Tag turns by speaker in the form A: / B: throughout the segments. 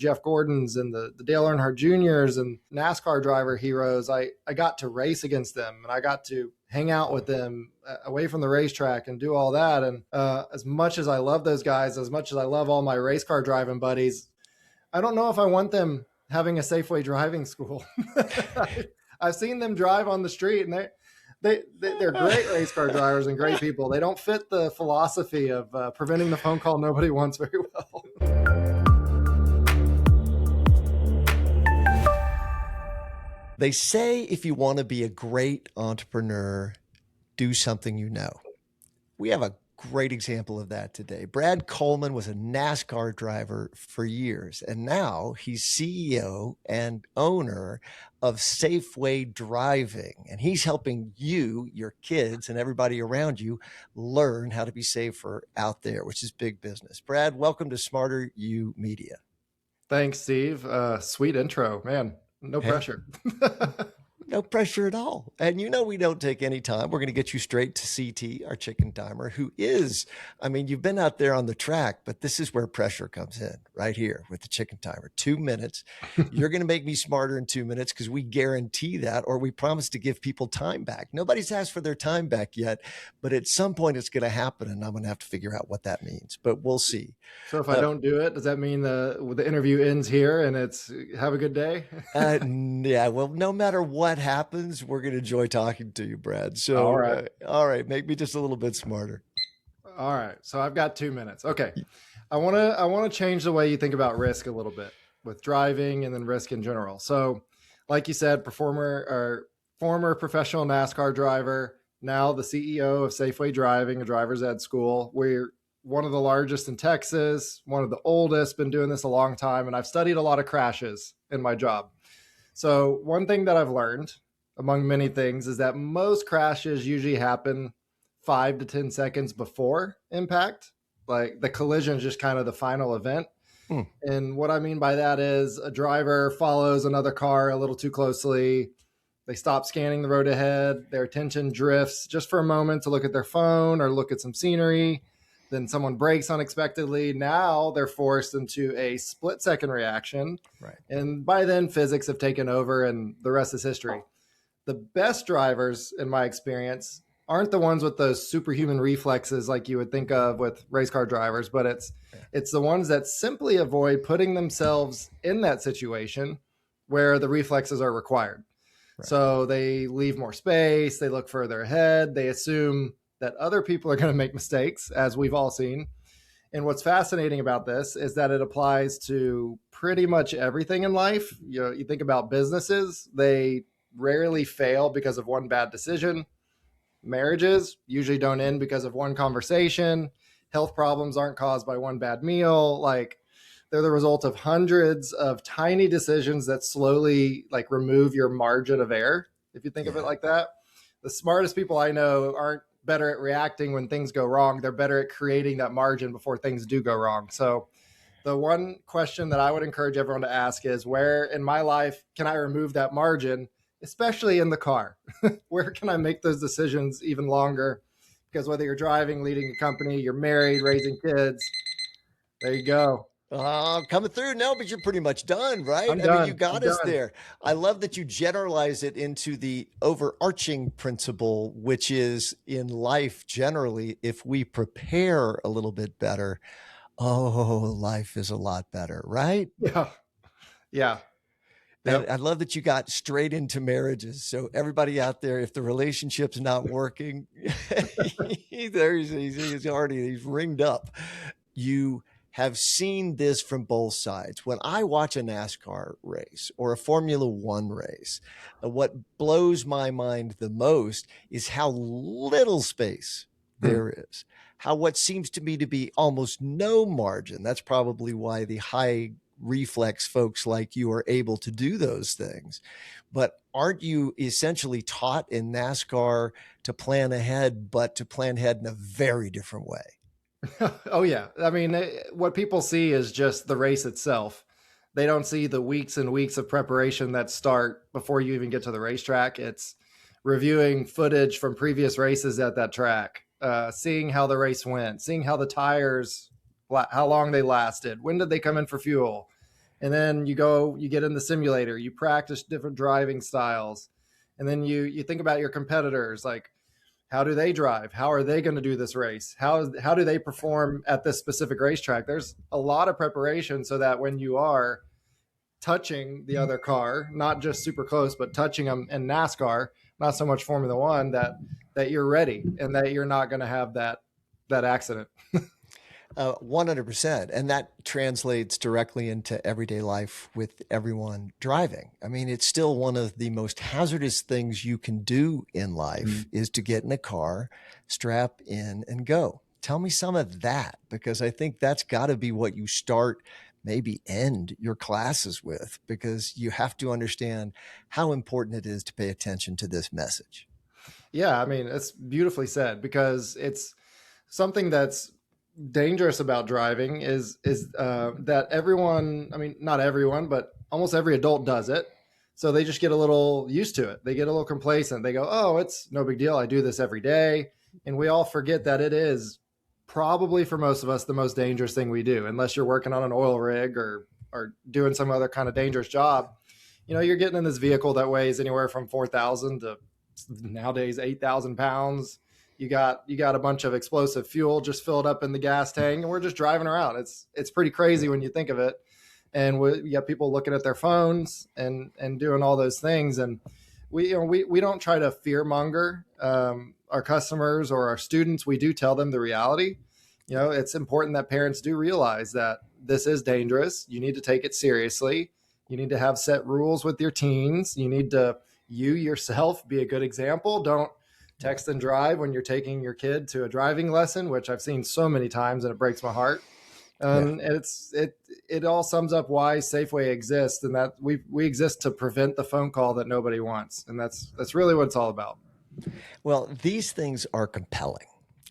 A: Jeff Gordons and the Dale Earnhardt Juniors and NASCAR driver heroes, I got to race against them and I got to hang out with them away from the racetrack and do all that. And as much as I love those guys, as much as I love all my race car driving buddies, I don't know if I want them having a SafeWay driving school. I've seen them drive on the street and they're great race car drivers and great people. They don't fit the philosophy of preventing the phone call nobody wants very well.
B: They say if you want to be a great entrepreneur, do something you know. We have a great example of that today. Brad Coleman was a NASCAR driver for years, and now he's CEO and owner of SafeWay Driving. And he's helping you, your kids, and everybody around you learn how to be safer out there, which is big business. Brad, welcome to smarterUmedia.
A: Thanks, Steve. Sweet intro, man. No pressure.
B: No pressure at all. And we don't take any time. We're going to get you straight to CT, our chicken timer, who is, you've been out there on the track, but this is where pressure comes in right here with the chicken timer. 2 minutes. You're going to make me smarter in 2 minutes because we guarantee that, or we promise to give people time back. Nobody's asked for their time back yet, but at some point it's going to happen and I'm going to have to figure out what that means, but we'll see.
A: So if I don't do it, does that mean the interview ends here and it's have a good day?
B: Yeah, well, no matter what happens, we're going to enjoy talking to you, Brad. So,
A: all
B: right. Make me just a little bit smarter.
A: All right. So I've got 2 minutes. Okay. I want to change the way you think about risk a little bit with driving and then risk in general. So like you said, former professional NASCAR driver, now the CEO of SafeWay Driving, a driver's ed school. We're one of the largest in Texas, one of the oldest, been doing this a long time. And I've studied a lot of crashes in my job. So one thing that I've learned, among many things, is that most crashes usually happen 5 to 10 seconds before impact. Like the collision is just kind of the final event. And what I mean by that is a driver follows another car a little too closely. They stop scanning the road ahead. Their attention drifts just for a moment to look at their phone or look at some scenery. Then someone brakes unexpectedly. Now they're forced into a split-second reaction.
B: Right.
A: And by then, physics have taken over and the rest is history. The best drivers, in my experience, aren't the ones with those superhuman reflexes like you would think of with race car drivers, but it's the ones that simply avoid putting themselves in that situation where the reflexes are required. Right. So they leave more space, they look further ahead, they assume that other people are going to make mistakes, as we've all seen. And what's fascinating about this is that it applies to pretty much everything in life. You think about businesses, they rarely fail because of one bad decision. Marriages usually don't end because of one conversation. Health problems aren't caused by one bad meal. Like they're the result of hundreds of tiny decisions that slowly remove your margin of error. If you think of it like that, the smartest people I know aren't better at reacting when things go wrong. They're better at creating that margin before things do go wrong. So the one question that I would encourage everyone to ask is, where in my life can I remove that margin, especially in the car? Where can I make those decisions even longer? Because whether you're driving, leading a company, you're married, raising kids, there you go.
B: Coming through. No, but you're pretty much done, right? You got us there. I love that you generalize it into the overarching principle, which is in life generally, if we prepare a little bit better, life is a lot better, right?
A: Yeah.
B: And I love that you got straight into marriages. So everybody out there, if the relationship's not working, he's ringed up. You have seen this from both sides. When I watch a NASCAR race or a Formula One race, what blows my mind the most is how little space there is. How what seems to me to be almost no margin. That's probably why the high reflex folks like you are able to do those things. But aren't you essentially taught in NASCAR to plan ahead, but to plan ahead in a very different way?
A: Oh, yeah. What people see is just the race itself. They don't see the weeks and weeks of preparation that start before you even get to the racetrack. It's reviewing footage from previous races at that track, seeing how the race went, seeing how the tires, how long they lasted, when did they come in for fuel, And then you get in the simulator, you practice different driving styles. And then you think about your competitors, like how do they drive? How are they going to do this race? How do they perform at this specific racetrack? There's a lot of preparation so that when you are touching the other car, not just super close, but touching them in NASCAR, not so much Formula One, that you're ready and that you're not going to have that accident.
B: 100%. And that translates directly into everyday life with everyone driving. I mean, it's still one of the most hazardous things you can do in life is to get in a car, strap in, and go. Tell me some of that, because I think that's got to be what you start, maybe end your classes with, because you have to understand how important it is to pay attention to this message.
A: Yeah, I mean, it's beautifully said, because it's something that's dangerous about driving is that everyone, I mean, not everyone, but almost every adult does it. So they just get a little used to it. They get a little complacent. They go, "Oh, it's no big deal. I do this every day." And we all forget that it is probably, for most of us, the most dangerous thing we do, unless you're working on an oil rig or doing some other kind of dangerous job. You're getting in this vehicle that weighs anywhere from 4,000 to nowadays 8,000 pounds. You got a bunch of explosive fuel just filled up in the gas tank, and we're just driving around. It's pretty crazy when you think of it. And you got people looking at their phones and doing all those things. And we don't try to fear monger our customers or our students. We do tell them the reality. It's important that parents do realize that this is dangerous. You need to take it seriously. You need to have set rules with your teens. You need to, you yourself, be a good example. Don't text and drive when you're taking your kid to a driving lesson, which I've seen so many times and it breaks my heart. And it all sums up why Safeway exists, and that we exist to prevent the phone call that nobody wants. And that's really what it's all about.
B: Well, these things are compelling.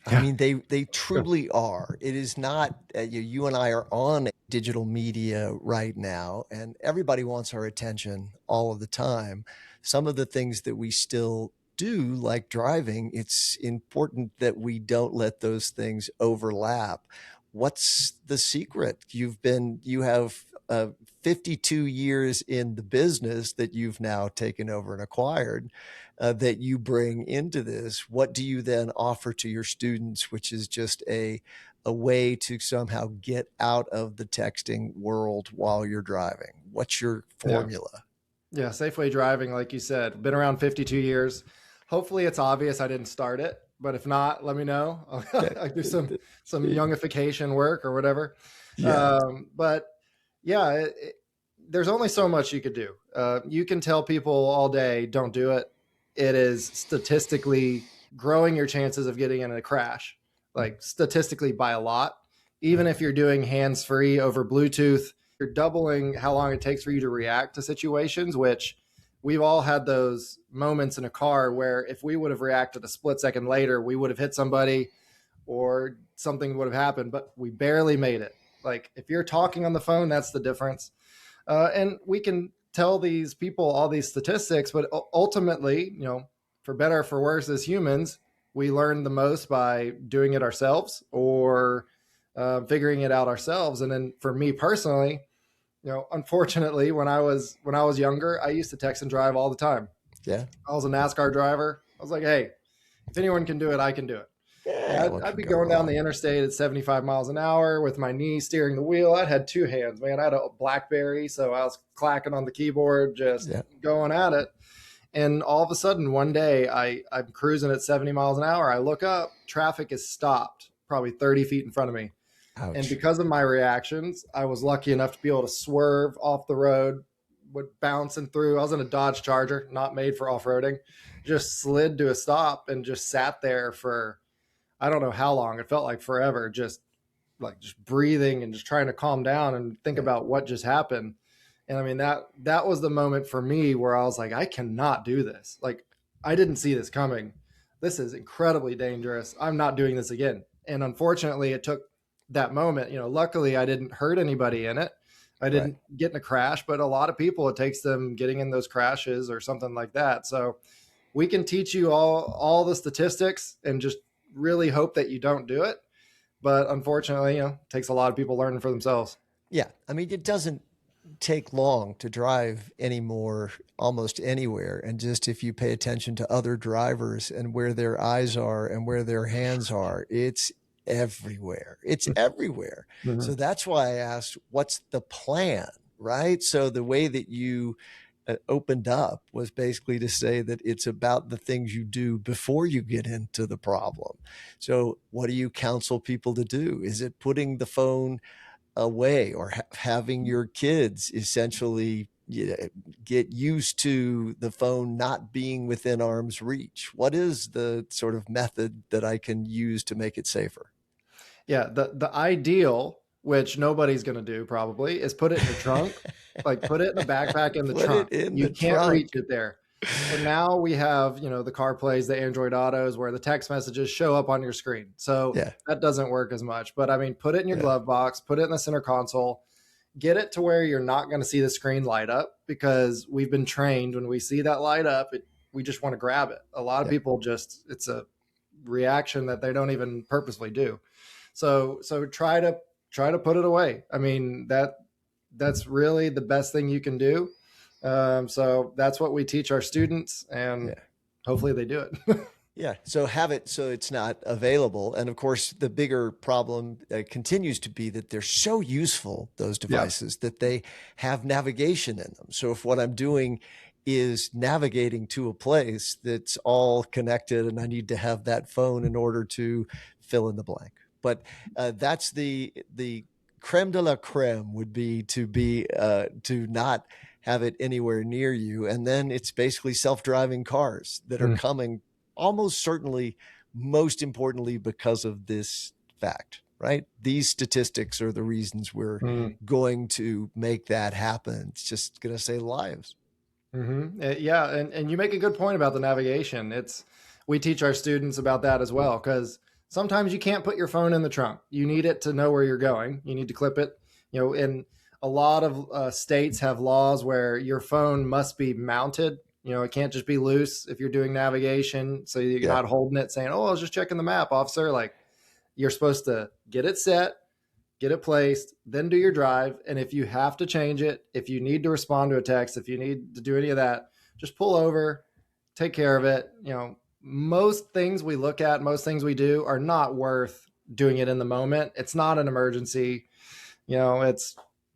B: I mean, they truly are. It is not, you and I are on digital media right now, and everybody wants our attention all of the time. Some of the things that we still do, like driving, it's important that we don't let those things overlap. What's the secret? You have 52 years in the business that you've now taken over and acquired, that you bring into this. What do you then offer to your students, which is just a way to somehow get out of the texting world while you're driving? What's your formula?
A: Yeah, Safeway Driving, like you said, been around 52 years. Hopefully it's obvious I didn't start it, but if not, let me know. I'll do some youngification work or whatever.
B: Yeah.
A: But yeah, there's only so much you could do. You can tell people all day, don't do it. It is statistically growing your chances of getting in a crash, like statistically by a lot. Even if you're doing hands-free over Bluetooth, you're doubling how long it takes for you to react to situations, which we've all had those moments in a car where if we would have reacted a split second later, we would have hit somebody or something would have happened, but we barely made it. Like if you're talking on the phone, that's the difference. And we can tell these people all these statistics, but ultimately, for better or for worse, as humans, we learn the most by doing it ourselves or figuring it out ourselves. And then for me personally, unfortunately, when I was younger, I used to text and drive all the time.
B: Yeah.
A: I was a NASCAR driver. I was like, hey, if anyone can do it, I can do it.
B: Yeah,
A: I'd be going down the interstate at 75 miles an hour with my knee steering the wheel. I had two hands, man. I had a BlackBerry, so I was clacking on the keyboard, just going at it. And all of a sudden, one day, I'm cruising at 70 miles an hour. I look up, traffic is stopped, probably 30 feet in front of me.
B: Ouch.
A: And because of my reactions, I was lucky enough to be able to swerve off the road, bouncing through. I was in a Dodge Charger, not made for off-roading, just slid to a stop and just sat there for, I don't know how long. It felt like forever, just breathing and just trying to calm down and think about what just happened. And I mean, that was the moment for me where I was like, I cannot do this. Like, I didn't see this coming. This is incredibly dangerous. I'm not doing this again. And unfortunately, it took that moment. Luckily, I didn't hurt anybody in it. I didn't get in a crash, but a lot of people, it takes them getting in those crashes or something like that. So we can teach you all the statistics and just really hope that you don't do it. But unfortunately, it takes a lot of people learning for themselves.
B: Yeah. I mean, it doesn't take long to drive anymore, almost anywhere. And just if you pay attention to other drivers and where their eyes are and where their hands are, it's everywhere. It's everywhere.
A: Mhm.
B: So that's why I asked, what's the plan? Right. So the way that you opened up was basically to say that it's about the things you do before you get into the problem. So what do you counsel people to do? Is it putting the phone away, or having your kids essentially get used to the phone not being within arm's reach? What is the sort of method that I can use to make it safer?
A: Yeah, the ideal, which nobody's going to do probably, is put it in your trunk. Like put it in a backpack in the
B: Put it
A: trunk.
B: in
A: You
B: the
A: can't reach
B: trunk.
A: it there. So now we have, the CarPlays, the Android Autos, where the text messages show up on your screen. So
B: Yeah.
A: that doesn't work as much. But I mean, put it in your
B: Yeah.
A: glove box, put it in the center console, get it to where you're not going to see the screen light up, because we've been trained when we see that light up, we just want to grab it. A lot of
B: Yeah.
A: people it's a reaction that they don't even purposely do. So try to put it away. I mean, that's really the best thing you can do. So that's what we teach our students, and
B: Yeah.
A: hopefully they do it.
B: Yeah. So have it so it's not available. And of course, the bigger problem continues to be that they're so useful, those
A: Yeah.
B: devices, that they have navigation in them. So if what I'm doing is navigating to a place that's all connected and I need to have that phone in order to fill in the blank. But that's the creme de la creme would be to not have it anywhere near you. And then it's basically self-driving cars that are
A: Mm.
B: coming almost certainly, most importantly, because of this fact, right? These statistics are the reasons we're
A: Mm.
B: going to make that happen. It's just going to save lives.
A: Mm-hmm. Yeah, and you make a good point about the navigation. We teach our students about that as well, because sometimes you can't put your phone in the trunk. You need it to know where you're going. You need to clip it. And a lot of states have laws where your phone must be mounted. It can't just be loose if you're doing navigation. So you're
B: Yeah.
A: not holding it saying, "Oh, I was just checking the map, officer." Like, you're supposed to get it set, get it placed, then do your drive. And if you have to change it, if you need to respond to a text, if you need to do any of that, just pull over, take care of it. Most things we look at, most things we do are not worth doing it in the moment. It's not an emergency.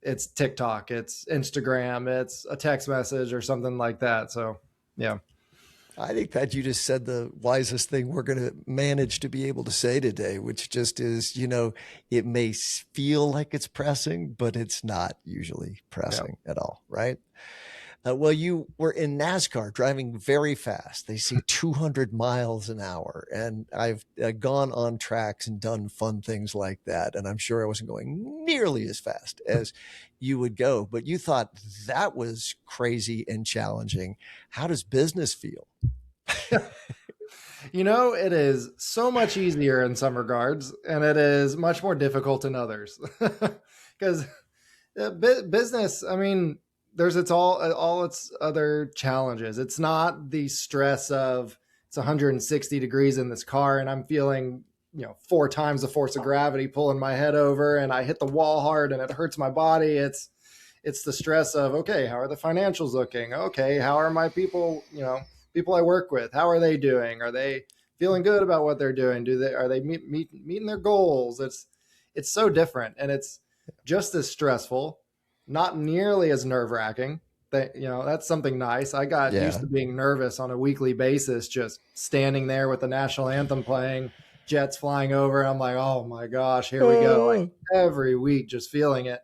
A: It's TikTok, it's Instagram, it's a text message or something like that. So, yeah.
B: I think, Pat, you just said the wisest thing we're going to manage to be able to say today, which just is, it may feel like it's pressing, but it's not usually pressing at all, right? Well, you were in NASCAR driving very fast. They say 200 miles an hour. And I've gone on tracks and done fun things like that. And I'm sure I wasn't going nearly as fast as you would go. But you thought that was crazy and challenging. How does business feel?
A: It is so much easier in some regards, and it is much more difficult in others. Because business, I mean, there's all its other challenges. It's not the stress of it's 160 degrees in this car and I'm feeling 4 times the force of gravity pulling my head over and I hit the wall hard and it hurts my body. It's the stress of, okay, how are the financials looking? Okay, how are my people, people I work with, how are they doing? Are they feeling good about what they're doing? Are they meeting their goals? It's so different, and it's just as stressful, not nearly as nerve-wracking. That's something nice. I got used to being nervous on a weekly basis, just standing there with the national anthem playing, jets flying over. I'm like, oh my gosh, here we go. Like every week, just feeling it.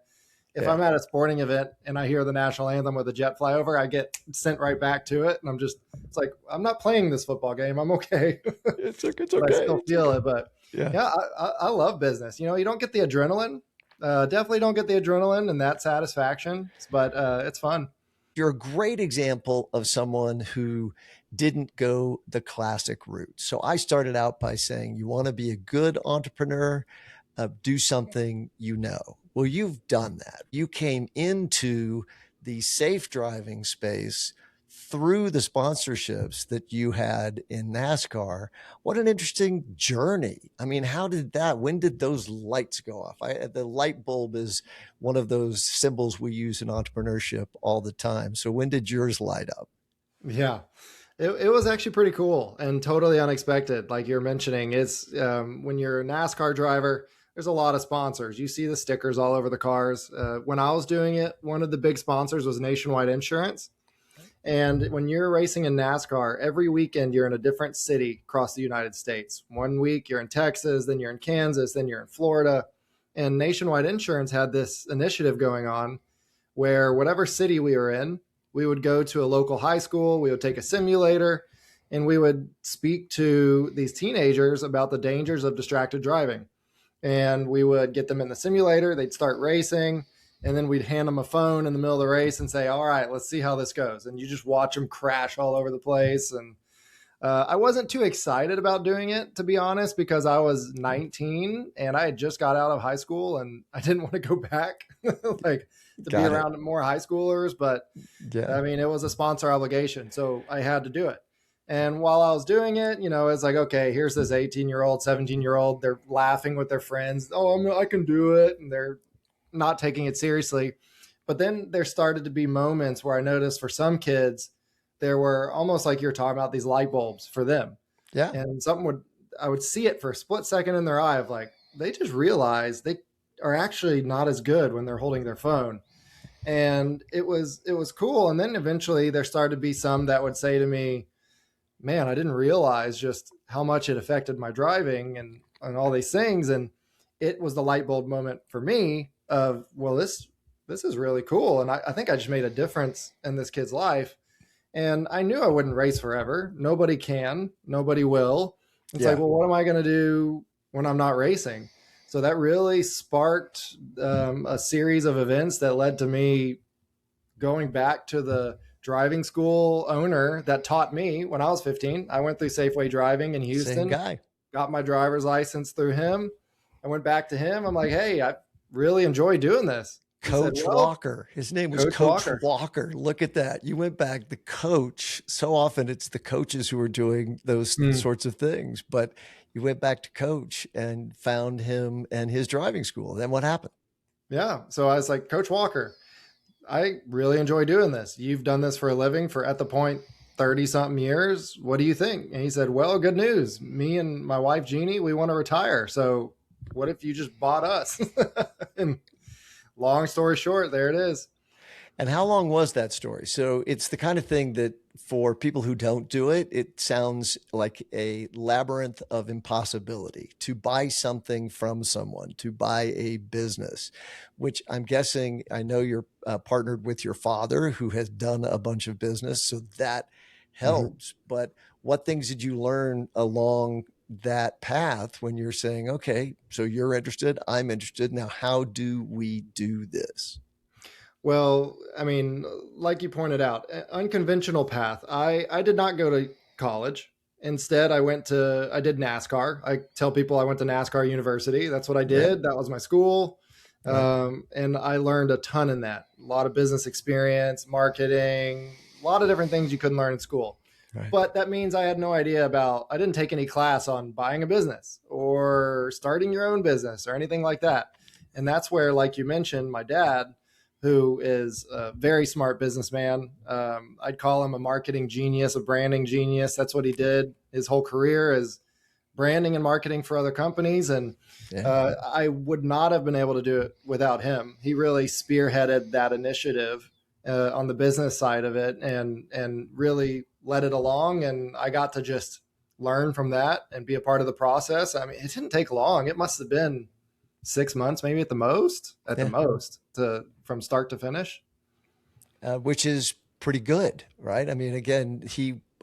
A: If I'm at a sporting event and I hear the national anthem with a jet fly over, I get sent right back to it. And it's like, I'm not playing this football game. I'm okay.
B: It's okay.
A: But I still feel it. But
B: yeah,
A: I love business. You don't get the adrenaline. Definitely don't get the adrenaline and that satisfaction, but it's fun.
B: You're a great example of someone who didn't go the classic route. So I started out by saying, you want to be a good entrepreneur, do something you know. Well, you've done that. You came into the safe driving space through the sponsorships that you had in NASCAR, what an interesting journey. I mean, when did those lights go off? The light bulb is one of those symbols we use in entrepreneurship all the time. So when did yours light up?
A: Yeah. It was actually pretty cool and totally unexpected. Like you're mentioning, it's when you're a NASCAR driver, there's a lot of sponsors. You see the stickers all over the cars. When I was doing it, one of the big sponsors was Nationwide Insurance. And when you're racing in NASCAR, every weekend you're in a different city across the United States. One week you're in Texas, then you're in Kansas, then you're in Florida. And Nationwide Insurance had this initiative going on where whatever city we were in, we would go to a local high school, we would take a simulator, and we would speak to these teenagers about the dangers of distracted driving. And we would get them in the simulator, they'd start racing, and then we'd hand them a phone in the middle of the race and say, all right, let's see how this goes. And you just watch them crash all over the place. And I wasn't too excited about doing it, to be honest, because I was 19 and I had just got out of high school and I didn't want to go back like to be around more high schoolers. But
B: Yeah.
A: I mean, it was a sponsor obligation, so I had to do it. And while I was doing it, it's like, okay, here's this 18-year-old, 17-year-old. They're laughing with their friends. Oh, I can do it. And they're not taking it seriously. But then there started to be moments where I noticed for some kids, there were almost like you're talking about these light bulbs for them.
B: Yeah.
A: And I would see it for a split second in their eye of like, they just realized they are actually not as good when they're holding their phone. And it was cool. And then eventually there started to be some that would say to me, man, I didn't realize just how much it affected my driving and all these things. And it was the light bulb moment for me of, well, this is really cool. And I think I just made a difference in this kid's life. And I knew I wouldn't race forever. Nobody can, nobody will. It's like, well, what am I going to do when I'm not racing? So that really sparked a series of events that led to me going back to the driving school owner that taught me when I was 15. I went through Safeway Driving in Houston.
B: Same guy.
A: Got my driver's license through him. I went back to him. I'm like, hey, I really enjoy doing this.
B: Coach Walker. His name was Coach Walker. Look at that. You went back, the coach. So often it's the coaches who are doing those sorts of things, but you went back to Coach and found him and his driving school. Then what happened?
A: Yeah. So I was like, Coach Walker, I really enjoy doing this. You've done this for a living for, at the point, 30 something years. What do you think? And he said, well, good news. Me and my wife, Jeannie, we want to retire. So what if you just bought us? And long story short, there it is.
B: And how long was that story? So it's the kind of thing that for people who don't do it, it sounds like a labyrinth of impossibility to buy something from someone, to buy a business, which I'm guessing, I know you're partnered with your father who has done a bunch of business, so that helps. But what things did you learn along that path when you're saying, okay, so you're interested, I'm interested. Now, how do we do this?
A: Well, I mean, like you pointed out, unconventional path. I did not go to college. Instead, I did NASCAR. I tell people I went to NASCAR University. That's what I did. That was my school. And I learned a ton in that. A lot of business experience, marketing, a lot of different things you couldn't learn in school. Right. But that means I had no idea I didn't take any class on buying a business or starting your own business or anything like that. And that's where, like you mentioned, my dad, who is a very smart businessman. I'd call him a marketing genius, a branding genius. That's what he did his whole career, is branding and marketing for other companies. And I would not have been able to do it without him. He really spearheaded that initiative on the business side of it and really led it along. And I got to just learn from that and be a part of the process. I mean, it didn't take long. It must have been 6 months, maybe at the most, from start to finish.
B: Which is pretty good, right? I mean, again,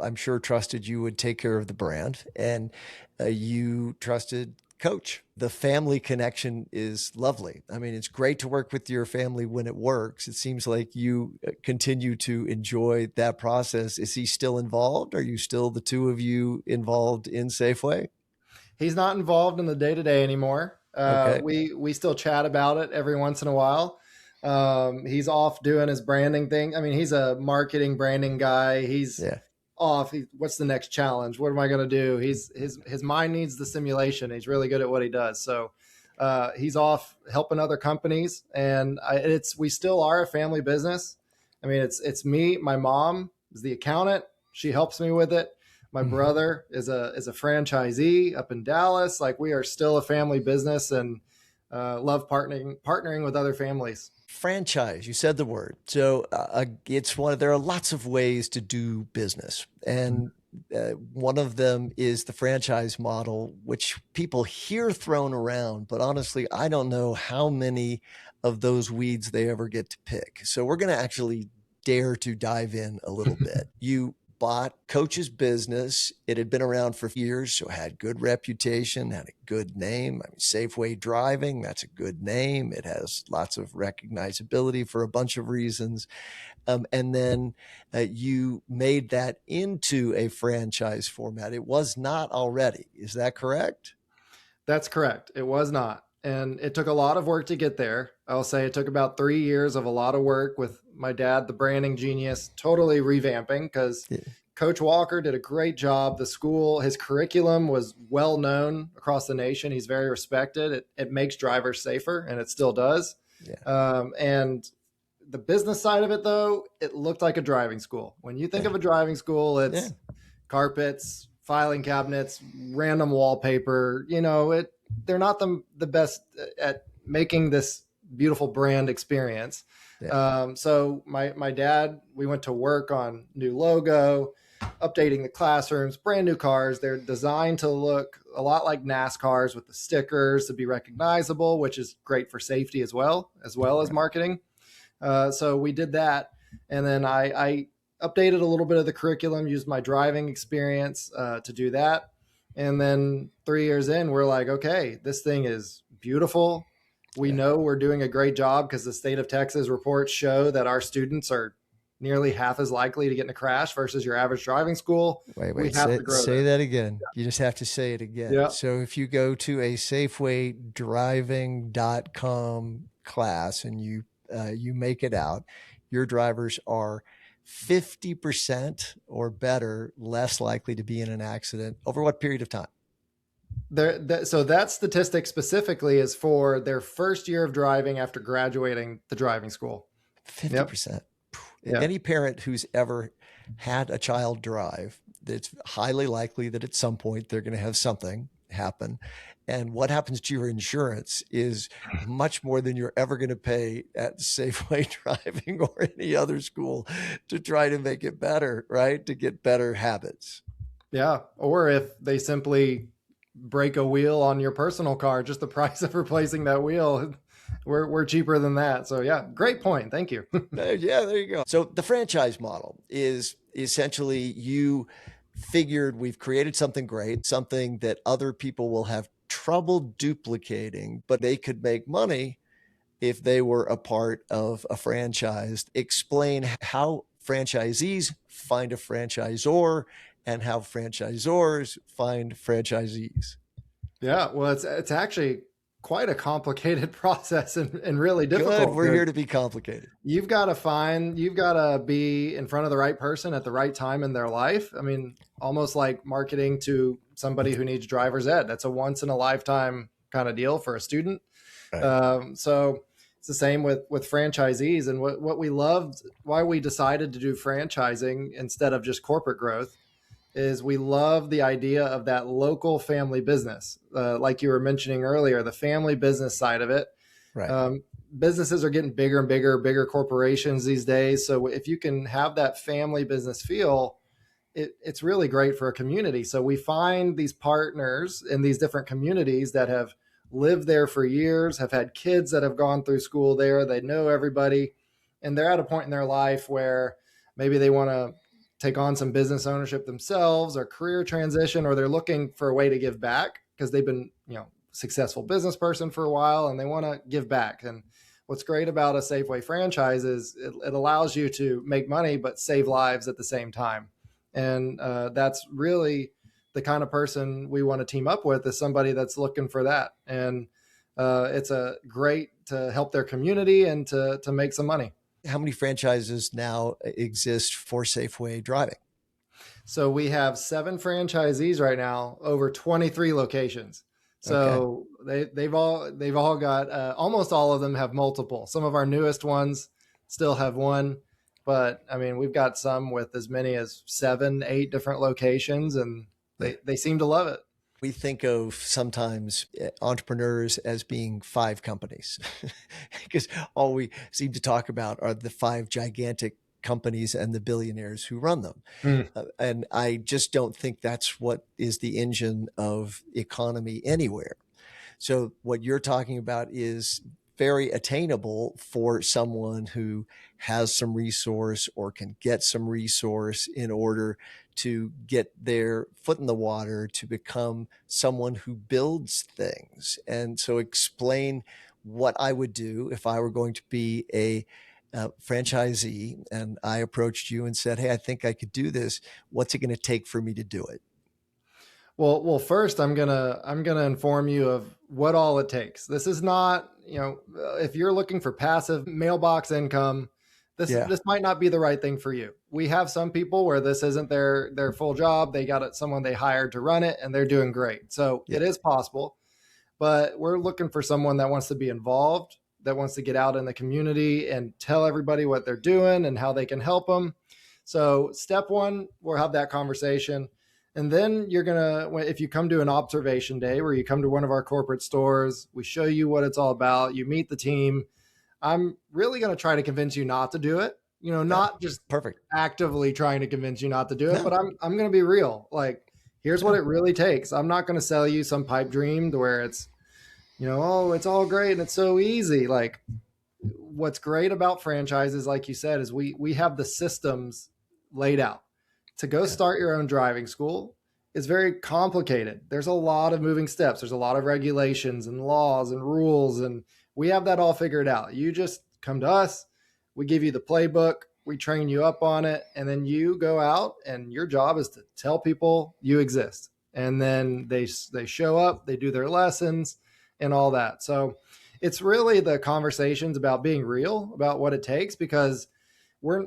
B: I'm sure trusted you would take care of the brand, and you trusted Coach. The family connection is lovely. I mean, it's great to work with your family when it works. It seems like you continue to enjoy that process. Is he still involved? Are you still, the two of you, involved in Safeway?
A: He's not involved in the day-to-day anymore. Okay. We still chat about it every once in a while. He's off doing his branding thing. I mean, he's a marketing branding guy. He's
B: Yeah.
A: off. What's the next challenge? What am I going to do? His mind needs the simulation. He's really good at what he does. So he's off helping other companies, and we still are a family business. I mean, it's me. My mom is the accountant. She helps me with it. My brother is a franchisee up in Dallas. Like, we are still a family business, and love partnering with other families.
B: Franchise, you said the word. So there are lots of ways to do business. And one of them is the franchise model, which people hear thrown around, but honestly, I don't know how many of those weeds they ever get to pick. So we're going to actually dare to dive in a little bit. You bought Coach's business. It had been around for years, so had good reputation, had a good name. I mean, SafeWay Driving, that's a good name. It has lots of recognizability for a bunch of reasons. And then you made that into a franchise format. It was not already. Is that correct?
A: That's correct. It was not. And it took a lot of work to get there. I'll say it took about 3 years of a lot of work with my dad, the branding genius, totally revamping, because Coach Walker did a great job. The school, his curriculum was well known across the nation. He's very respected. It makes drivers safer, and it still does. Yeah. And the business side of it, though, it looked like a driving school. When you think of a driving school, it's carpets, filing cabinets, random wallpaper. They're not the best at making this beautiful brand experience. Yeah. So my dad, we went to work on new logo, updating the classrooms, brand new cars. They're designed to look a lot like NASCARs with the stickers to be recognizable, which is great for safety as well as marketing. So we did that. And then I updated a little bit of the curriculum, used my driving experience to do that. And then 3 years in, we're like, okay, this thing is beautiful. We know we're doing a great job because the state of Texas reports show that our students are nearly half as likely to get in a crash versus your average driving school.
B: Wait, say that again. You just have to say it again. Yeah. So if you go to a SafeWayDriving.com class and you make it out, your drivers are 50% or better less likely to be in an accident over what period of time?
A: So that statistic specifically is for their first year of driving after graduating the driving school.
B: 50%. Yep. Any parent who's ever had a child drive, it's highly likely that at some point they're going to have something happen. And what happens to your insurance is much more than you're ever going to pay at Safeway Driving or any other school to try to make it better, right? To get better habits.
A: Yeah. Or if they simply break a wheel on your personal car, just the price of replacing that wheel, we're cheaper than that. So yeah, great point. Thank you.
B: Yeah, there you go. So the franchise model is essentially, you figured we've created something great, something that other people will have trouble duplicating, but they could make money if they were a part of a franchise. Explain how franchisees find a franchisor and how franchisors find franchisees.
A: Yeah, well, it's actually quite a complicated process and really difficult.
B: Good. We're here to be complicated.
A: You've got to be in front of the right person at the right time in their life. I mean, almost like marketing to somebody who needs driver's ed. That's a once in a lifetime kind of deal for a student. Right. So it's the same with franchisees. And what we loved, why we decided to do franchising instead of just corporate growth, is we love the idea of that local family business. Like you were mentioning earlier, the family business side of it. Right. Businesses are getting bigger and bigger corporations these days. So if you can have that family business feel, it's really great for a community. So we find these partners in these different communities that have lived there for years, have had kids that have gone through school there. They know everybody, and they're at a point in their life where maybe they want to take on some business ownership themselves or career transition, or they're looking for a way to give back because they've been, successful business person for a while and they want to give back. And what's great about a Safeway franchise is it allows you to make money, but save lives at the same time. And that's really the kind of person we want to team up with, is somebody that's looking for that. And It's a great to help their community and to make some money.
B: How many franchises now exist for Safeway Driving?
A: So we have 7 franchisees right now, over 23 locations.
B: Okay.
A: So they've all got almost all of them have multiple. Some of our newest ones still have one, but I mean we've got some with as many as 7, 8 different locations, and they seem to love it.
B: We think of sometimes entrepreneurs as being 5 companies because all we seem to talk about are the 5 gigantic companies and the billionaires who run them. And I just don't think that's what is the engine of economy anywhere. So what you're talking about is very attainable for someone who has some resource or can get some resource in order to get their foot in the water to become someone who builds things. And so explain what I would do if I were going to be a franchisee and I approached you and said, hey, I think I could do this. What's it going to take for me to do it?
A: Well, first I'm gonna inform you of what all it takes. This is not, if you're looking for passive mailbox income, this might not be the right thing for you. We have some people where this isn't their full job. They got someone they hired to run it, and they're doing great. So it is possible, but we're looking for someone that wants to be involved, that wants to get out in the community and tell everybody what they're doing and how they can help them. So step 1, we'll have that conversation. And then if you come to an observation day where you come to one of our corporate stores, we show you what it's all about, you meet the team. I'm really going to try to convince you not to do it, not just
B: perfect
A: actively trying to convince you not to do it, but I'm going to be real. Like, here's what it really takes. I'm not going to sell you some pipe dream to where it's, oh, it's all great and it's so easy. Like, what's great about franchises, like you said, is we have the systems laid out. To go start your own driving school is very complicated. There's a lot of moving steps. There's a lot of regulations and laws and rules, and we have that all figured out. You just come to us, we give you the playbook, we train you up on it, and then you go out and your job is to tell people you exist. And then they show up, they do their lessons and all that. So it's really the conversations about being real, about what it takes, because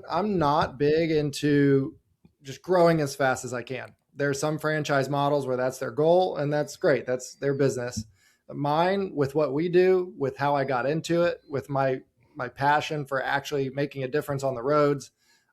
A: I'm not big into just growing as fast as I can. There are some franchise models where that's their goal, and that's great. That's their business. But mine, with what we do, with how I got into it, with my passion for actually making a difference on the roads,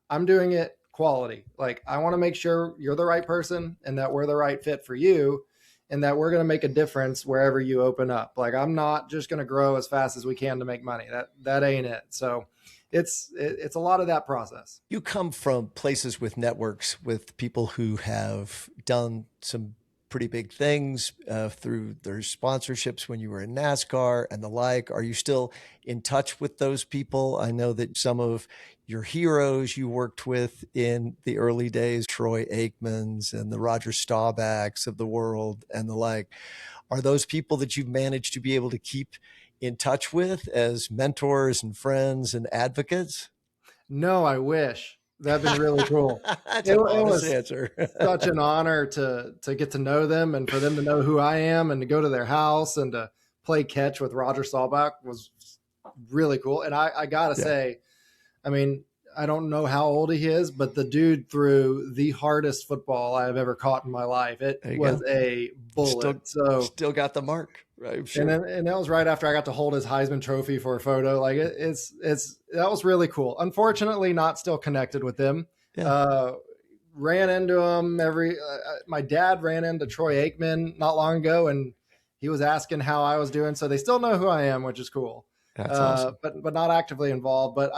A: I'm doing it quality. Like, I want to make sure you're the right person and that we're the right fit for you and that we're going to make a difference wherever you open up. Like, I'm not just going to grow as fast as we can to make money. That ain't it. So it's a lot of that process.
B: You come from places with networks with people who have done some pretty big things through their sponsorships when you were in NASCAR and the like. Are you still in touch with those people? I know that some of your heroes you worked with in the early days, Troy Aikmans and the Roger Staubachs of the world and the like. Are those people that you've managed to be able to keep in touch with as mentors and friends and advocates?
A: No, I wish. That'd been really cool.
B: That's
A: it
B: an honest
A: was
B: answer.
A: such an honor to get to know them and for them to know who I am and to go to their house and to play catch with Roger Staubach was really cool. And I gotta say, I mean, I don't know how old he is, but the dude threw the hardest football I have ever caught in my life. It was a bullet.
B: Still got the mark. Right, sure.
A: And that was right after I got to hold his Heisman Trophy for a photo. Like that was really cool. Unfortunately, not still connected with him. Yeah. Ran into him my dad ran into Troy Aikman not long ago, and he was asking how I was doing. So they still know who I am, which is cool.
B: That's awesome.
A: But not actively involved. But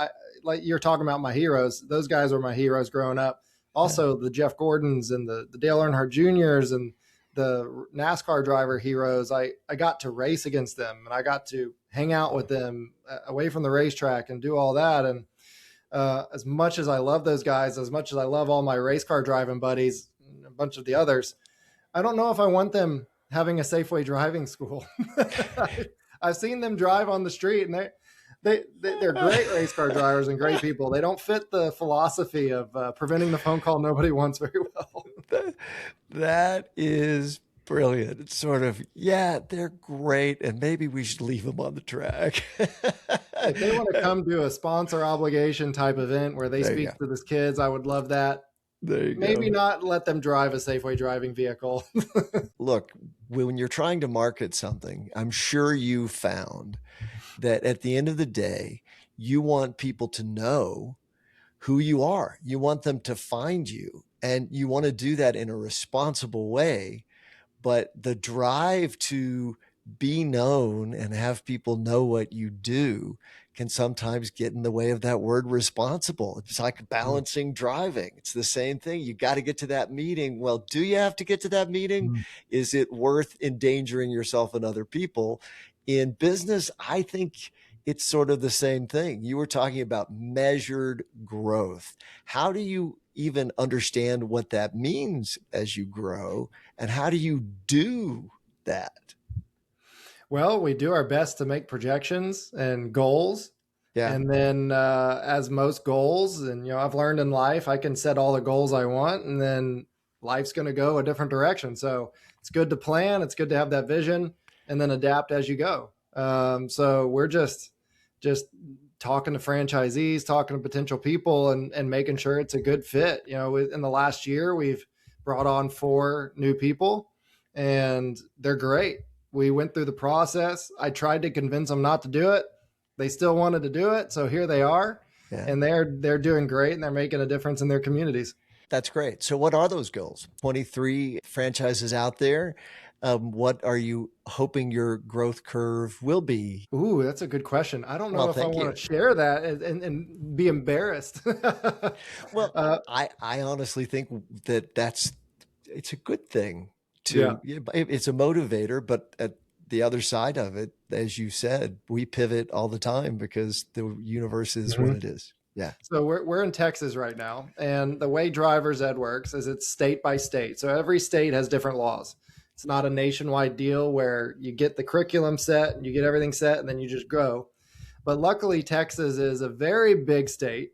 A: like you're talking about my heroes, those guys were my heroes growing up. Also, the Jeff Gordons and the Dale Earnhardt Juniors and the NASCAR driver heroes, I got to race against them and I got to hang out with them away from the racetrack and do all that. And as much as I love those guys, as much as I love all my race car driving buddies, and a bunch of the others, I don't know if I want them having a Safeway driving school. I've seen them drive on the street and they're great race car drivers and great people. They don't fit the philosophy of preventing the phone call nobody wants very well.
B: That is Brilliant. It's sort of, yeah, they're great, and maybe we should leave them on the track.
A: If they want to come to a sponsor obligation type event where they
B: There you
A: speak
B: go.
A: to the kids, I would love that.
B: There you
A: Maybe
B: go.
A: not let them drive a Safeway driving vehicle.
B: Look, when you're trying to market something, I'm sure you found that at the end of the day, you want people to know who you are. You want them to find you, and you want to do that in a responsible way. But the drive to be known and have people know what you do can sometimes get in the way of that word responsible. It's like balancing driving. It's the same thing. You got to get to that meeting. Well, do you have to get to that meeting? Is it worth endangering yourself and other people? In business, I think it's sort of the same thing. You were talking about measured growth. How do you even understand what that means as you grow? And how do you do that?
A: Well, we do our best to make projections and goals.
B: Yeah.
A: And then, as most goals, and I've learned in life, I can set all the goals I want, and then life's going to go a different direction. So it's good to plan. It's good to have that vision, and then adapt as you go. So we're just talking to franchisees, talking to potential people, and making sure it's a good fit. In the last year, we've brought on 4 new people, and they're great. We went through the process. I tried to convince them not to do it. They still wanted to do it. So here they are,
B: Yeah.
A: and they're doing great, and they're making a difference in their communities.
B: That's great. So what are those goals? 23 franchises out there. What are you hoping your growth curve will be?
A: Ooh, that's a good question. I don't know
B: Well,
A: if I
B: thank
A: want
B: you.
A: to share that and be embarrassed.
B: Well, I honestly think that it's a good thing to, it's a motivator, but at the other side of it, as you said, we pivot all the time because the universe is what it is. Yeah.
A: So we're in Texas right now, and the way driver's ed works is it's state by state. So every state has different laws. It's not a nationwide deal where you get the curriculum set and you get everything set and then you just go. But luckily, Texas is a very big state,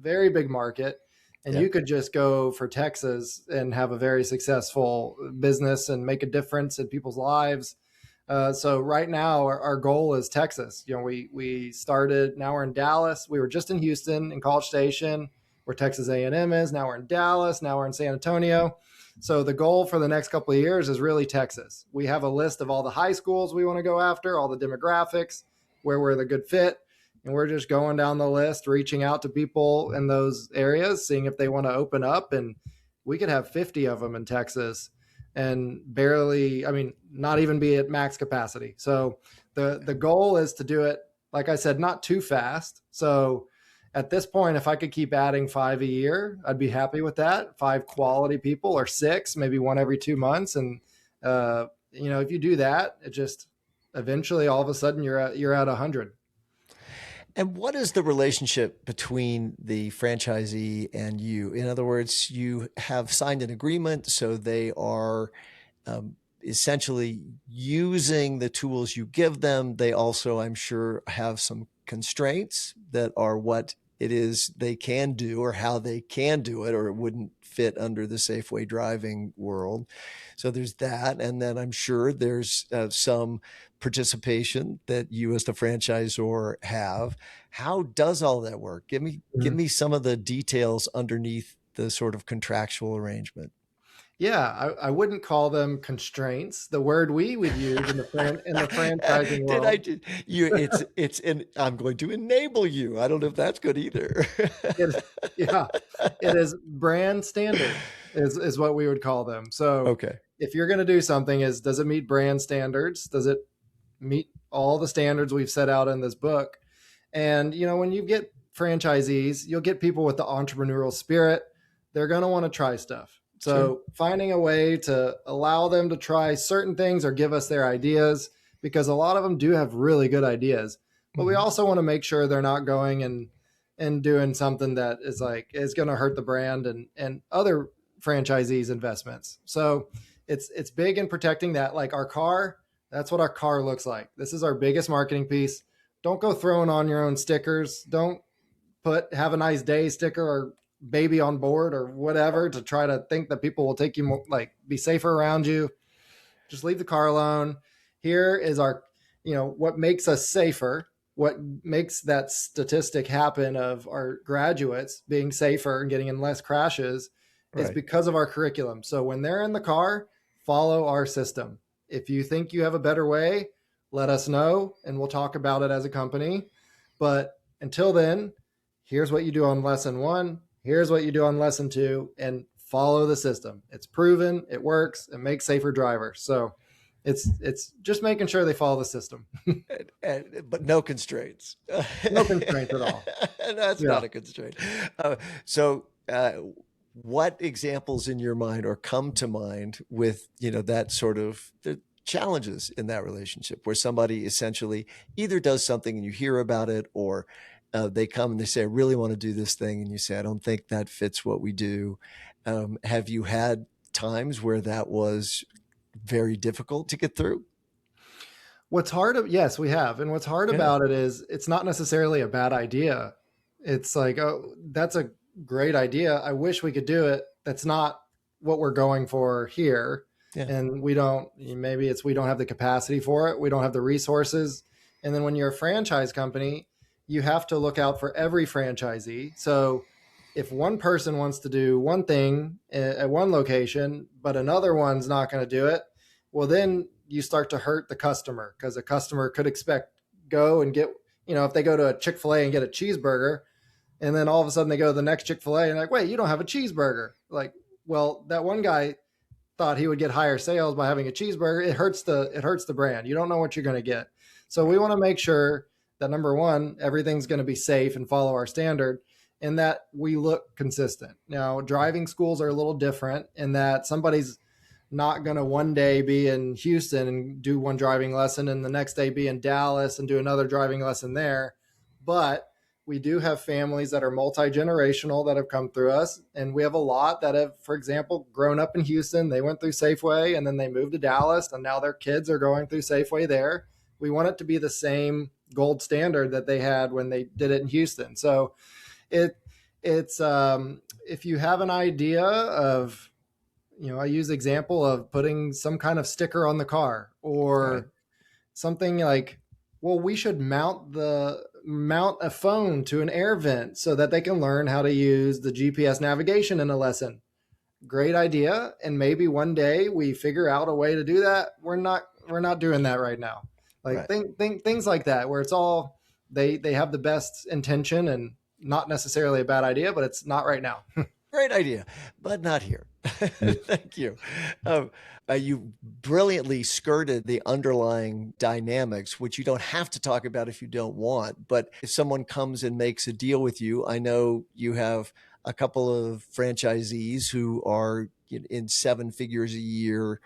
A: very big market, and
B: Yeah.
A: you could just go for Texas and have a very successful business and make a difference in people's lives. So right now, our goal is Texas. We started. Now we're in Dallas. We were just in Houston, in College Station, where Texas A&M is. Now we're in Dallas. Now we're in San Antonio. So the goal for the next couple of years is really Texas. We have a list of all the high schools we want to go after, all the demographics, where we're the good fit. And we're just going down the list, reaching out to people in those areas, seeing if they want to open up. And we could have 50 of them in Texas and barely, not even be at max capacity. So the goal is to do it, like I said, not too fast. So at this point, if I could keep adding 5 a year, I'd be happy with that. 5 quality people, or 6, maybe 1 every 2 months. And, if you do that, it just eventually all of a sudden you're at 100.
B: And what is the relationship between the franchisee and you? In other words, you have signed an agreement, so they are essentially using the tools you give them. They also, I'm sure, have some constraints that are what it is they can do or how they can do it, or it wouldn't fit under the SafeWay driving world. So there's that. And then I'm sure there's some participation that you as the franchisor have. How does all that work? Give me some of the details underneath the sort of contractual arrangement.
A: Yeah, I wouldn't call them constraints. The word we would use in the franchising world.
B: I'm going to enable you. I don't know if that's good either.
A: It is brand standard is what we would call them. So
B: okay,
A: if you're going to do something, does it meet brand standards? Does it meet all the standards we've set out in this book? And, when you get franchisees, you'll get people with the entrepreneurial spirit. They're going to want to try stuff. So finding a way to allow them to try certain things or give us their ideas, because a lot of them do have really good ideas, but we also want to make sure they're not going and doing something that is going to hurt the brand and other franchisees' investments. So it's big in protecting that. Like our car, that's what our car looks like. This is our biggest marketing piece. Don't go throwing on your own stickers. Don't put "have a nice day" sticker or "baby on board" or whatever to try to think that people will take you more, be safer around you. Just leave the car alone. Here is our, what makes us safer, what makes that statistic happen of our graduates being safer and getting in less crashes is
B: Right.
A: because of our curriculum. So when they're in the car, follow our system. If you think you have a better way, let us know and we'll talk about it as a company. But until then, here's what you do on lesson 1. Here's what you do on lesson 2, and follow the system. It's proven, it works, it makes safer drivers. So it's just making sure they follow the system.
B: But no constraints.
A: No constraints at all.
B: That's
A: Yeah.
B: not a constraint. So what examples in your mind or come to mind with, that sort of the challenges in that relationship where somebody essentially either does something and you hear about it, or they come and they say, I really want to do this thing. And you say, I don't think that fits what we do. Have you had times where that was very difficult to get through?
A: Yes, we have. And what's hard about it is it's not necessarily a bad idea. It's like, oh, that's a great idea. I wish we could do it. That's not what we're going for here. Yeah. And we don't have the capacity for it. We don't have the resources. And then when you're a franchise company, you have to look out for every franchisee. So if one person wants to do one thing at one location, but another one's not going to do it, well, then you start to hurt the customer, because a customer could go and get, if they go to a Chick-fil-A and get a cheeseburger, and then all of a sudden they go to the next Chick-fil-A and like, wait, you don't have a cheeseburger. Like, well, that one guy thought he would get higher sales by having a cheeseburger. It hurts the brand. You don't know what you're going to get. So we want to make sure that, number one, everything's going to be safe and follow our standard, and that we look consistent. Now, driving schools are a little different in that somebody's not going to one day be in Houston and do one driving lesson and the next day be in Dallas and do another driving lesson there. But we do have families that are multi-generational that have come through us. And we have a lot that have, for example, grown up in Houston. They went through Safeway and then they moved to Dallas, and now their kids are going through Safeway there. We want it to be the same gold standard that they had when they did it in Houston. So it's if you have an idea of, I use the example of putting some kind of sticker on the car, or something like, well, we should mount a phone to an air vent so that they can learn how to use the GPS navigation in a lesson. Great idea. And maybe one day we figure out a way to do that. We're not doing that right now. Like things like that, where it's all, they have the best intention and not necessarily a bad idea, but it's not right now.
B: Great idea, but not here. Thank you. You brilliantly skirted the underlying dynamics, which you don't have to talk about if you don't want. But if someone comes and makes a deal with you, I know you have a couple of franchisees who are in 7 figures a year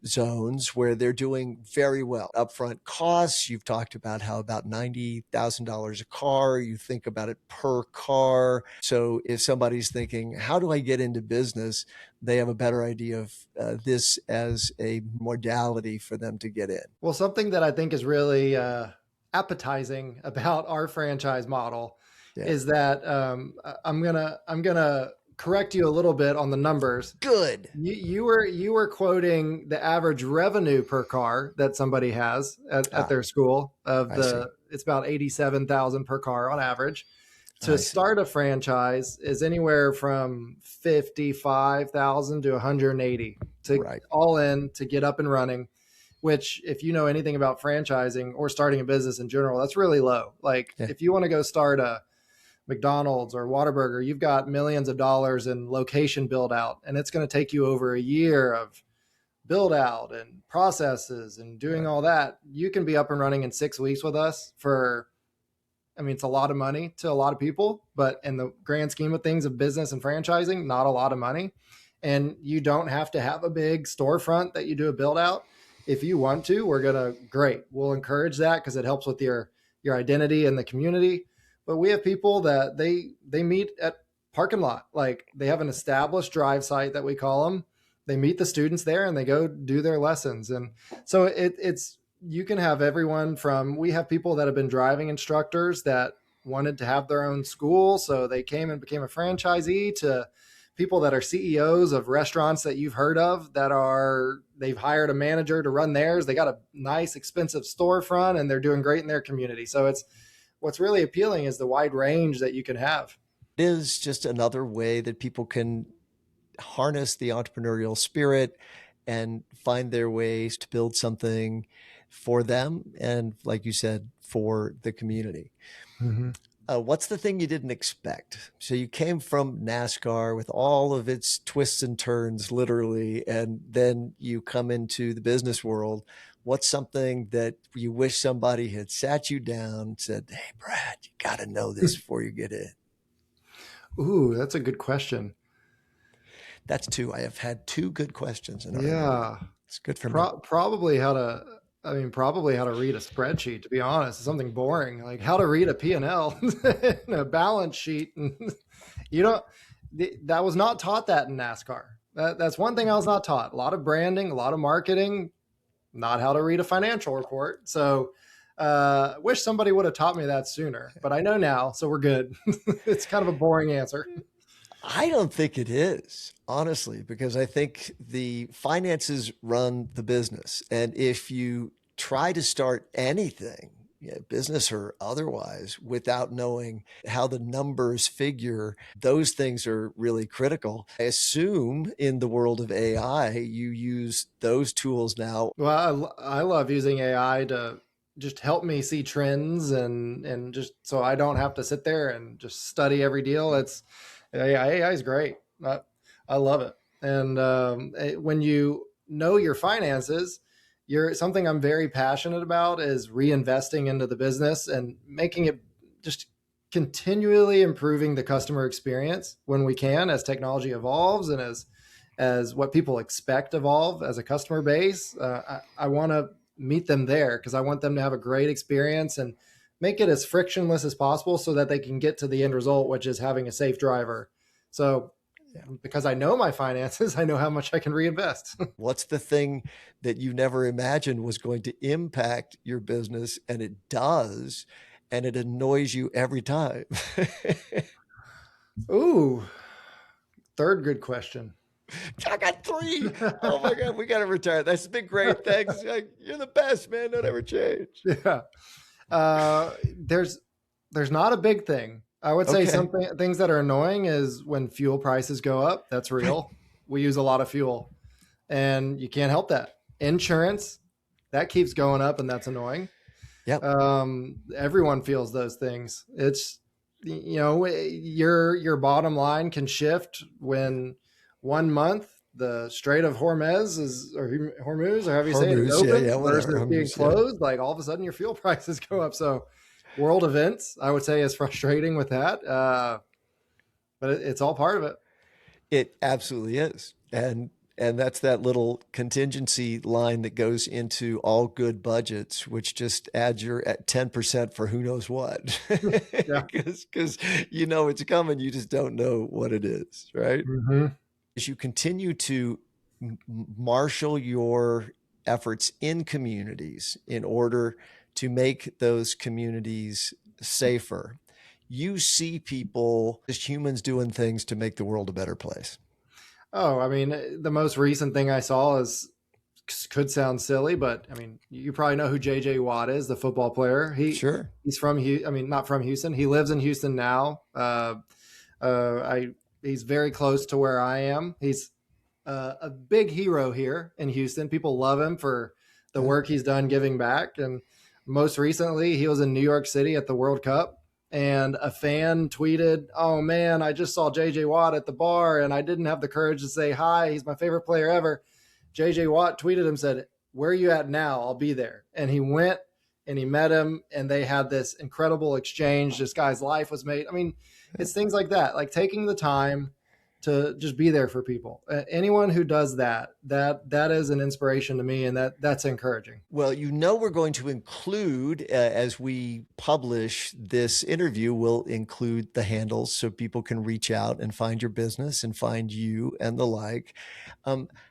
B: zones where they're doing very well. Upfront costs, you've talked about how about $90,000 a car, you think about it per car. So if somebody's thinking, how do I get into business? They have a better idea of this as a modality for them to get in.
A: Well, something that I think is really appetizing about our franchise model is that I'm gonna correct you a little bit on the numbers.
B: Good.
A: You were quoting the average revenue per car that somebody has at their school it's about 87,000 per car on average. To start a franchise is anywhere from 55,000 to 180 to all in to get up and running, which, if you know anything about franchising or starting a business in general, that's really low. Like if you want to go start a McDonald's or Whataburger, you've got millions of dollars in location build out, and it's going to take you over a year of build out and processes and doing all that. You can be up and running in 6 weeks with us it's a lot of money to a lot of people, but in the grand scheme of things of business and franchising, not a lot of money. And you don't have to have a big storefront that you do a build out. If you want to, we'll encourage that because it helps with your identity in the community. But we have people that they meet at parking lot. Like they have an established drive site that we call them. They meet the students there and they go do their lessons. And so it's, you can have everyone from, we have people that have been driving instructors that wanted to have their own school. So they came and became a franchisee, to people that are CEOs of restaurants that you've heard of they've hired a manager to run theirs. They got a nice, expensive storefront and they're doing great in their community. So what's really appealing is the wide range that you can have.
B: It is just another way that people can harness the entrepreneurial spirit and find their ways to build something for them. And like you said, for the community.
A: Mm-hmm.
B: What's the thing you didn't expect? So you came from NASCAR with all of its twists and turns, literally, and then you come into the business world. What's something that you wish somebody had sat you down and said, "Hey, Brad, you got to know this before you get in"?
A: Ooh, that's a good question.
B: That's two. I have had two good questions in our interview.
A: Yeah.
B: It's good for me.
A: Probably how to read a spreadsheet, to be honest. It's something boring, like how to read a P&L and a balance sheet. You don't, that was not taught that in NASCAR. That's one thing I was not taught. A lot of branding, a lot of marketing, not how to read a financial report. So wish somebody would have taught me that sooner, but I know now, so we're good. It's kind of a boring answer.
B: I don't think it is, honestly, because I think the finances run the business. And if you try to start anything, business or otherwise, without knowing how the numbers figure, those things are really critical. I assume in the world of AI, you use those tools now.
A: Well, I love using AI to just help me see trends and just so I don't have to sit there and just study every deal. AI is great. I love it. And when you know your finances, something I'm very passionate about is reinvesting into the business and making it just continually improving the customer experience when we can, as technology evolves and as what people expect evolve as a customer base. I want to meet them there because I want them to have a great experience and make it as frictionless as possible so that they can get to the end result, which is having a safe driver. So because I know my finances, I know how much I can reinvest.
B: What's the thing that you never imagined was going to impact your business, and it does, and it annoys you every time?
A: Ooh, third good question.
B: I got three. Oh my God, we got to retire. That's been great. Thanks. You're the best, man. Don't ever change.
A: Yeah. There's not a big thing. I would say things that are annoying is when fuel prices go up. That's real. We use a lot of fuel and you can't help that. Insurance, that keeps going up and that's annoying.
B: Yep.
A: Everyone feels those things. It's, your bottom line can shift when 1 month the Strait of Hormuz or Hormuz, or however you say it, is open versus being closed. Like all of a sudden your fuel prices go up. So world events, I would say, is frustrating with that. But it's all part of it.
B: It absolutely is. And that's that little contingency line that goes into all good budgets, which just adds your 10% for who knows what. Because it's coming, you just don't know what it is, right?
A: Mm-hmm.
B: As you continue to marshal your efforts in communities in order to make those communities safer, you see people as humans doing things to make the world a better place.
A: Oh, I mean, the most recent thing I saw could sound silly, but I mean, you probably know who JJ Watt is, the football player. He's not from Houston. He lives in Houston now. He's very close to where I am. He's a big hero here in Houston. People love him for the work he's done giving back. And most recently, he was in New York City at the World Cup. And a fan tweeted, "Oh man, I just saw JJ Watt at the bar and I didn't have the courage to say hi. He's my favorite player ever." JJ Watt tweeted him, said, "Where are you at now? I'll be there." And he went and he met him and they had this incredible exchange. This guy's life was made. I mean, it's things like that, like taking the time to just be there for people. Anyone who does that is an inspiration to me, and that's encouraging.
B: Well, we're going to include, as we publish this interview, we'll include the handles so people can reach out and find your business and find you and the like.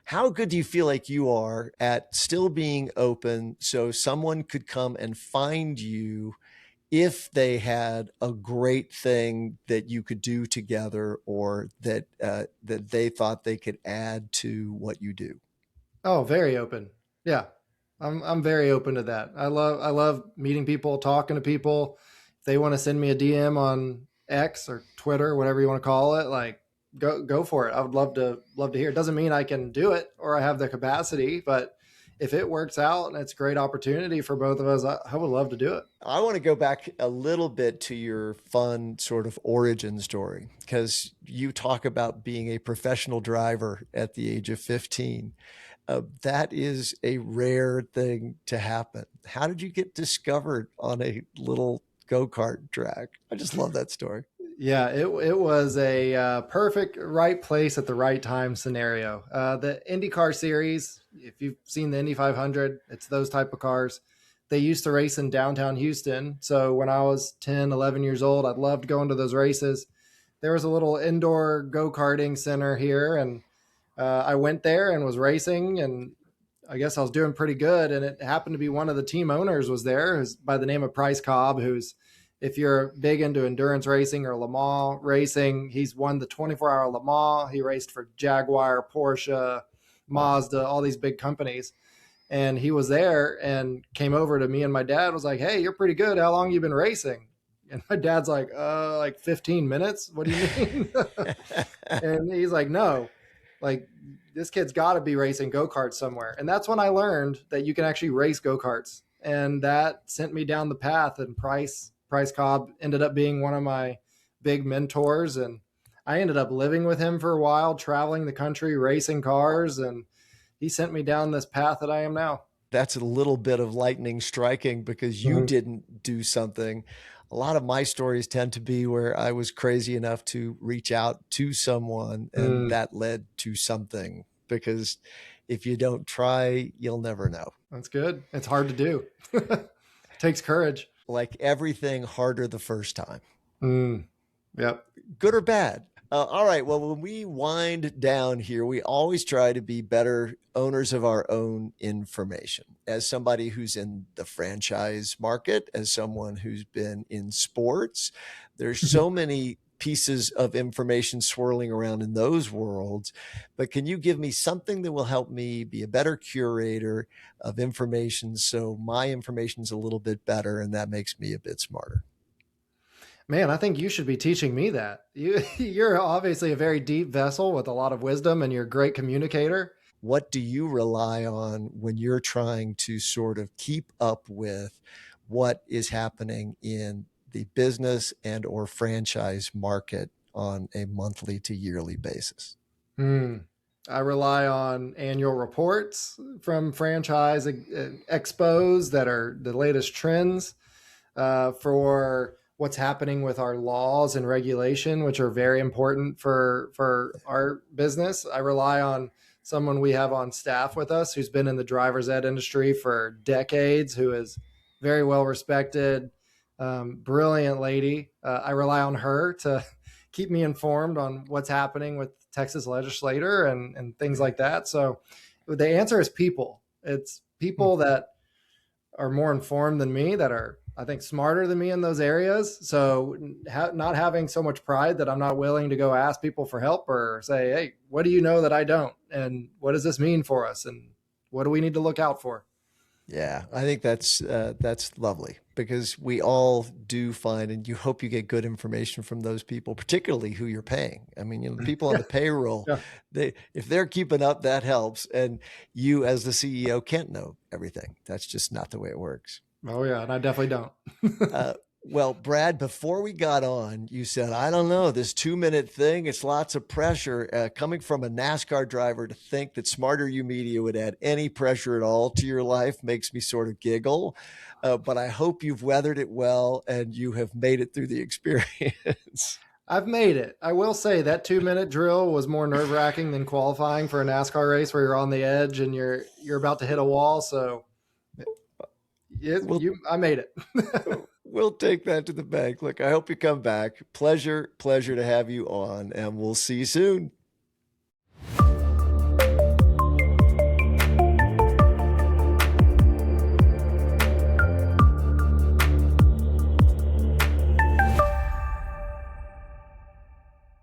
B: How good do you feel like you are at still being open so someone could come and find you if they had a great thing that you could do together, or that that they thought they could add to what you do.
A: Oh, very open. Yeah. I'm very open to that. I love meeting people, talking to people. If they want to send me a DM on X or Twitter, whatever you want to call it, like go for it. I would love to hear. It doesn't mean I can do it or I have the capacity, but if it works out and it's a great opportunity for both of us, I would love to do it.
B: I want to go back a little bit to your fun sort of origin story, because you talk about being a professional driver at the age of 15. That is a rare thing to happen. How did you get discovered on a little go-kart track? I just love that story.
A: Yeah, it was a perfect right place at the right time scenario. The IndyCar series, if you've seen the Indy 500, it's those type of cars. They used to race in downtown Houston. So when I was 10, 11 years old, I'd loved going to those races. There was a little indoor go-karting center here, and I went there and was racing, and I guess I was doing pretty good. And it happened to be one of the team owners was there, who's by the name of Price Cobb, who's, if you're big into endurance racing or Le Mans racing, he's won the 24-hour Le Mans. He raced for Jaguar, Porsche, Mazda, all these big companies. And he was there and came over to me and my dad, was like, "Hey, you're pretty good. How long you been racing?" And my dad's like 15 minutes. What do you mean? And he's like, "No, like this kid's got to be racing go-karts somewhere." And that's when I learned that you can actually race go-karts. And that sent me down the path. And Price Cobb ended up being one of my big mentors. And I ended up living with him for a while, traveling the country, racing cars. And he sent me down this path that I am now.
B: That's a little bit of lightning striking, because you didn't do something. A lot of my stories tend to be where I was crazy enough to reach out to someone, and that led to something, because if you don't try, you'll never know.
A: That's good. It's hard to do. It takes courage.
B: Like everything, harder the first time.
A: Yep.
B: Good or bad. All right. Well, when we wind down here, we always try to be better owners of our own information. As somebody who's in the franchise market, as someone who's been in sports, there's so many pieces of information swirling around in those worlds. But can you give me something that will help me be a better curator of information, so my information is a little bit better and that makes me a bit smarter?
A: Man, I think you should be teaching me that. You're obviously a very deep vessel with a lot of wisdom, and you're a great communicator.
B: What do you rely on when you're trying to sort of keep up with what is happening in the business and or franchise market on a monthly to yearly basis?
A: I rely on annual reports from franchise expos that are the latest trends for what's happening with our laws and regulation, which are very important for our business. I rely on someone we have on staff with us who's been in the driver's ed industry for decades, who is very well respected, brilliant lady. I rely on her to keep me informed on what's happening with Texas legislator and things like that. So the answer is people. It's people that are more informed than me, that are, I think, smarter than me in those areas. So not having so much pride that I'm not willing to go ask people for help or say, "Hey, what do you know that I don't? And what does this mean for us? And what do we need to look out for?"
B: Yeah, I think that's lovely, because we all do find, and you hope you get good information from those people, particularly who you're paying. I mean, the people on the payroll, yeah. If they're keeping up, that helps. And you as the CEO can't know everything. That's just not the way it works.
A: Oh yeah. And I definitely don't.
B: Well, Brad, before we got on, you said, "I don't know, this 2-minute thing, it's lots of pressure." Coming from a NASCAR driver, to think that smarterUmedia would add any pressure at all to your life makes me sort of giggle. But I hope you've weathered it well and you have made it through the experience.
A: I've made it. I will say that 2-minute drill was more nerve-wracking than qualifying for a NASCAR race where you're on the edge and you're about to hit a wall. So I made it.
B: We'll take that to the bank. Look, I hope you come back. Pleasure to have you on, and we'll see you soon.